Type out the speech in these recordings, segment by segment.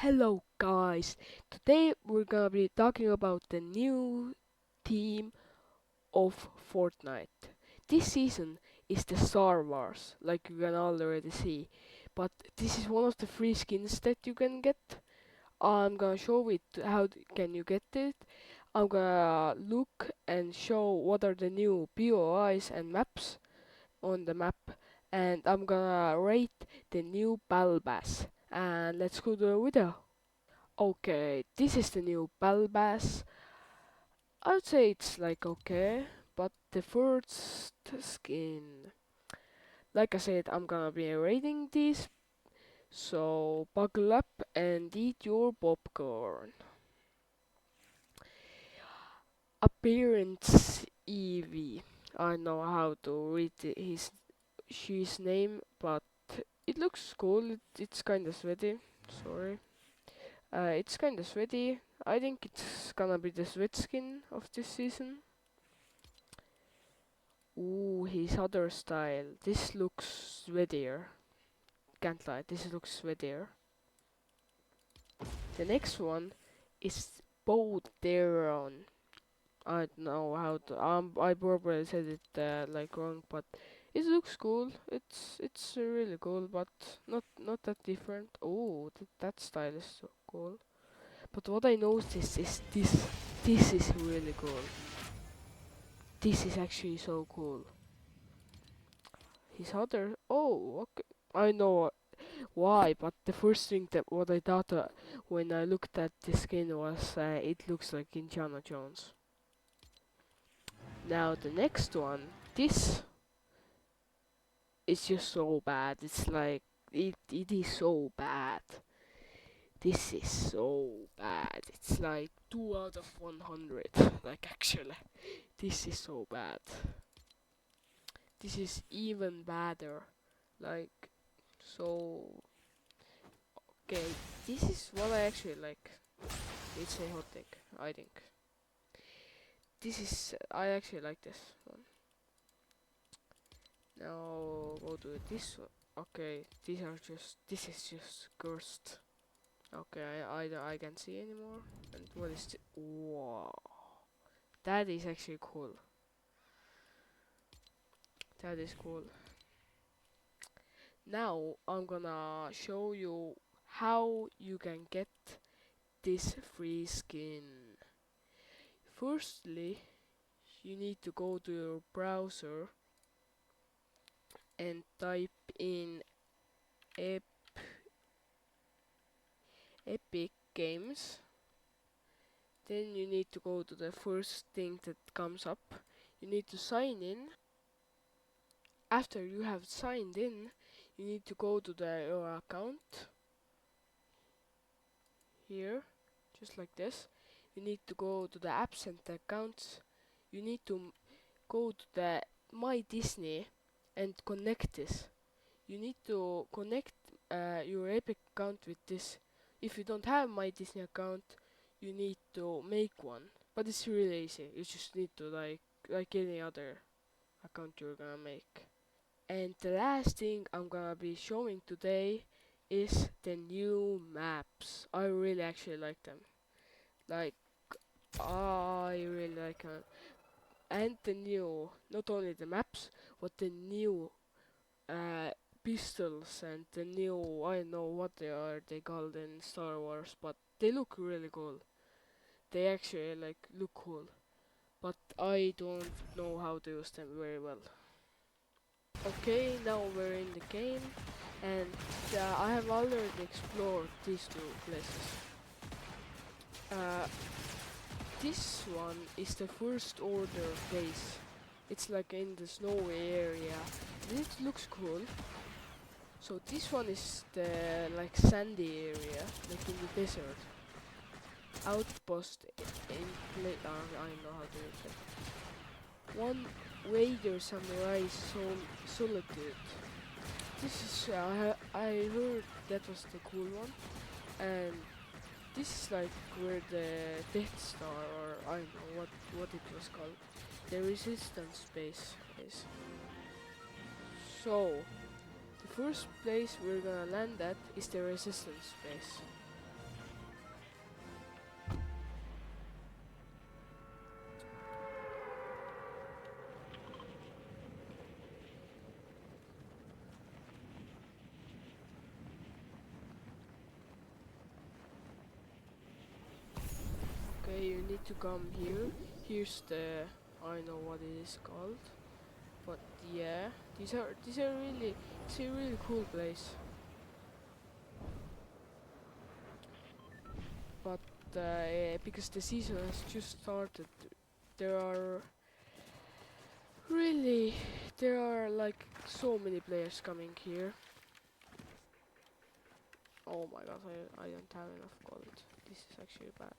Hello guys, today we're gonna be talking about the new theme of Fortnite. This season is the Star Wars, like you can already see, but this is one of the free skins that you can get. I'm gonna show it how can you get it. I'm gonna look and show what are the new POIs and maps on the map, and I'm gonna rate the new Battle Pass. And let's go to the video. Okay, this is the new Balbas. I would say it's like okay, but the first skin, like I said, I'm gonna be rating this, so buckle up and eat your popcorn. Appearance Evie. I don't know how to read she's name, but it looks cool. It's kind of sweaty. Sorry. It's kind of sweaty. I think it's gonna be the sweat skin of this season. Ooh, his other style. This looks sweatier. Can't lie, this looks sweatier. The next one is Boderon. I don't know how to. I probably said it like wrong, but it looks cool. It's really cool, but not that different. Oh, that style is so cool. But what I noticed is this. This is really cool. This is actually so cool. His other. Oh, okay. I know why, but the first thing that what I thought when I looked at the skin was it looks like Indiana Jones. Now the next one, this is just so bad. It's like it is so bad. This is so bad. It's like 2 out of 100. Like actually, this is so bad. This is even badder. Like so. Okay, this is what I actually like. It's a hot take, I think. This is I actually like this one. Now go to this one. Okay, this is just cursed. Okay, I can't see anymore. And what is this? Wow, that is actually cool. That is cool. Now I'm gonna show you how you can get this free skin. Firstly, you need to go to your browser and type in ep Epic Games. Then you need to go to the first thing that comes up. You need to sign in. After you have signed in, you need to go to your account here, just like this. You need to go to the apps and the accounts. You need to go to the My Disney and connect this. You need to connect your Epic account with this. If you don't have My Disney account, you need to make one. But it's really easy. You just need to like any other account you're gonna make. And the last thing I'm gonna be showing today is the new maps. I really actually like them. Like I really like them. And the new, not only the maps, but the new uh, pistols and the new, I don't know what they called in Star Wars, but they look really cool. They actually like look cool, but I don't know how to use them very well. Okay, now we're in the game, and I have already explored these two places. Uh, this one is the First Order base. It's like in the snowy area. It looks cool. So this one is the like sandy area, like in the desert. Outpost in play. I know how to use it. One Raider Samurai Solitude. This is I heard that was the cool one, and this is like where the Death Star, or I don't know what it was called, the Resistance base is. So the first place we're gonna land at is the Resistance base. Okay, you need to come here. Here's the, I know what it is called, but yeah, these are really, it's a really cool place. But because the season has just started, there are really, there are like so many players coming here. Oh my god, I don't have enough gold. This is actually bad.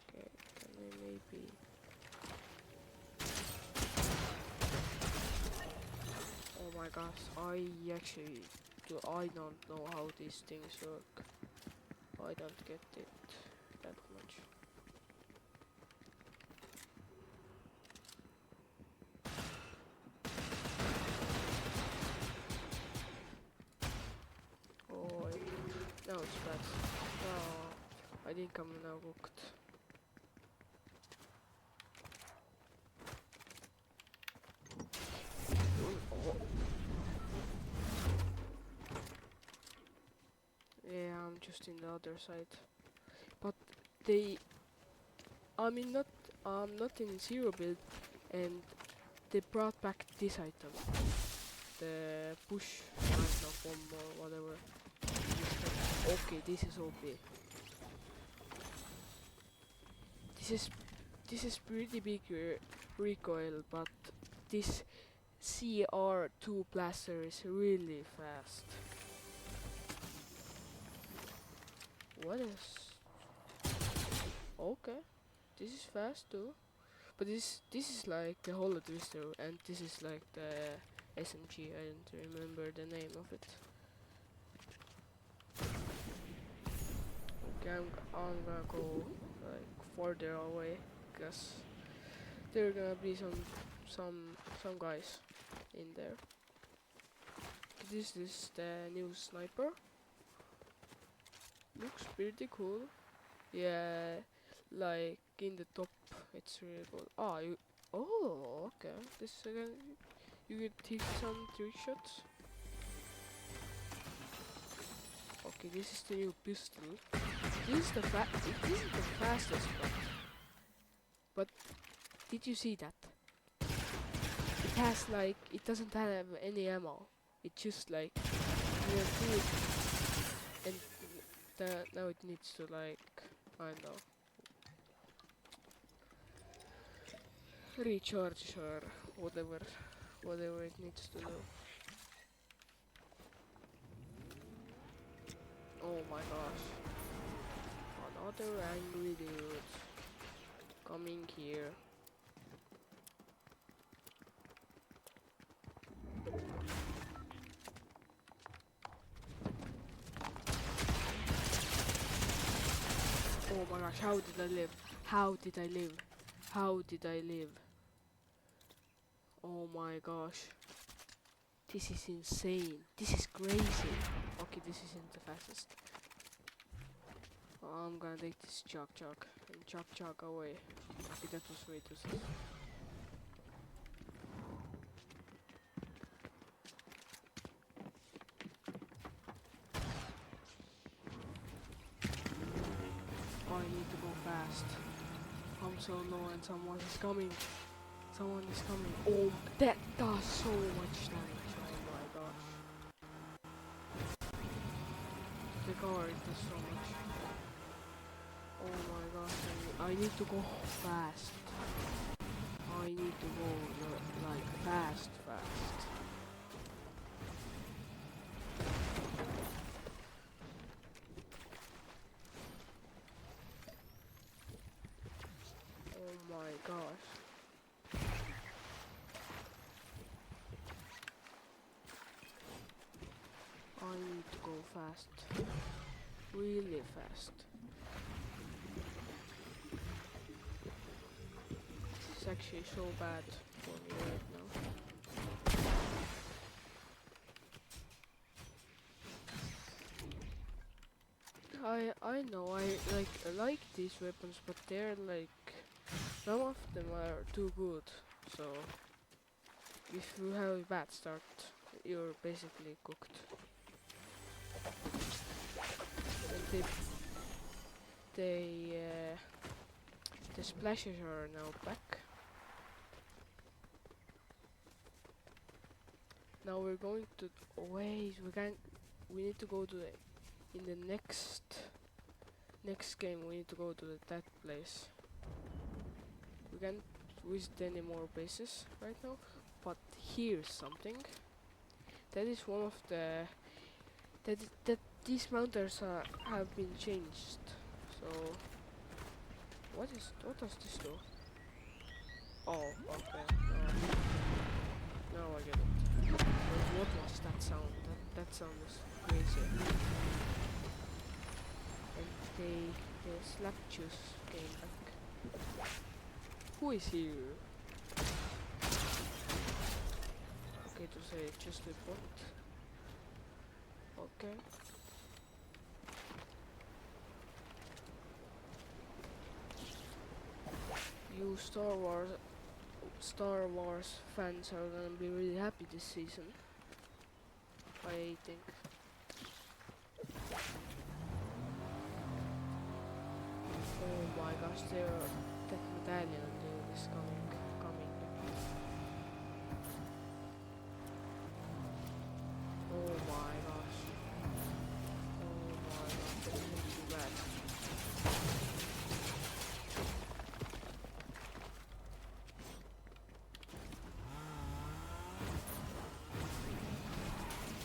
Okay, can I maybe... Oh my gosh, I don't know how these things work. I don't get it that much. Oh, now it's bad. No, I think I'm now cooked. Oh. Yeah, I'm just in the other side. But they, I mean, I'm not in zero build, and they brought back this item, the push, I don't know, bomb or whatever. Okay, this is OP. This is pretty big recoil, but this CR2 blaster is really fast. What is? Okay, this is fast too. But this is like the Holo Twister, and this is like the SMG. I don't remember the name of it. Okay, I'm gonna go like further away because there are gonna be some guys in there. This is the new sniper. Looks pretty cool. Yeah, like in the top, it's really cool. Ah, you. Oh, okay. This again, you can take some trick shots. Okay, this is the new pistol. This is this is the fastest one. But did you see that? It has like, it doesn't have any ammo. It just like, you do it, and now it needs to like, I don't know, recharge or whatever it needs to do. Oh my gosh. Another angry dude coming here. Oh my gosh, how did I live? How did I live? How did I live? Oh my gosh. This is insane. This is crazy. Okay, this isn't the fastest. I'm gonna take this chug and chug away. Okay, that was way too safe. Oh, I need to go fast. I'm so low and someone is coming. Someone is coming. Oh, that does so much damage. Oh my gosh. The guard does so much. Oh my gosh. I need to go fast. I need to go like fast. Oh my gosh. I need to go fast. Really fast. This is actually so bad for me right now. I know I like these weapons, but they're like, some of them are too good. So if you have a bad start, you're basically cooked. they they the splashes are now back. Now we're going to wait. We need to go to in the next game. We need to go to that place. We can't visit any more bases right now. But here's something. That is one of the that these mountains have been changed. So what does this do? Oh, okay. Now I get it. But what was that sound? That sound was crazy. And the slap juice came back. Who is here? Okay, to say just a bot. Okay. You Star Wars fans are gonna be really happy this season, I think. Oh my gosh, that medallion dude is coming. Oh my gosh. Oh my gosh, this is too bad.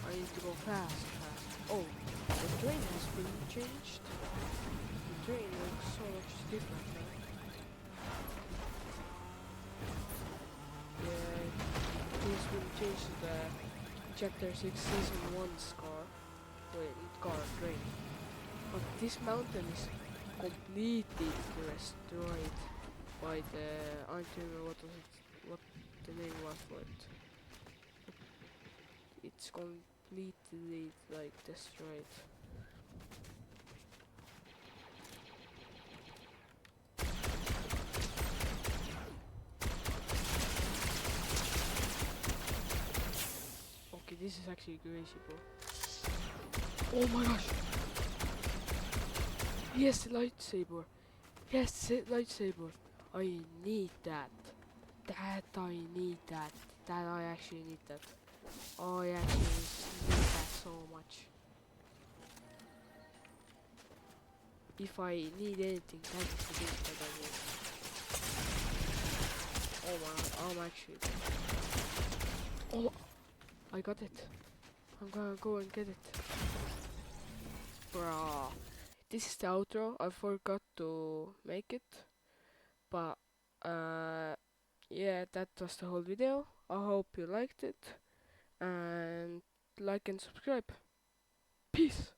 I need to go fast. Oh, the train has been changed. The train looks so much different now. Yeah, it has been changed to the Chapter 6 Season 1 car train. But this mountain is completely destroyed by the, I don't remember what the name was for it. It's completely like destroyed. Okay, this is actually crazy, bro. Oh my gosh! Yes, lightsaber! Yes, lightsaber! I need that. I need that. I actually need that. I actually need that so much. If I need anything, that is the thing that I need. Oh my god, I'm actually... Oh, I got it. I'm gonna go and get it. Bruh. This is the outro. I forgot to make it. But, yeah, that was the whole video. I hope you liked it. And like and subscribe. Peace.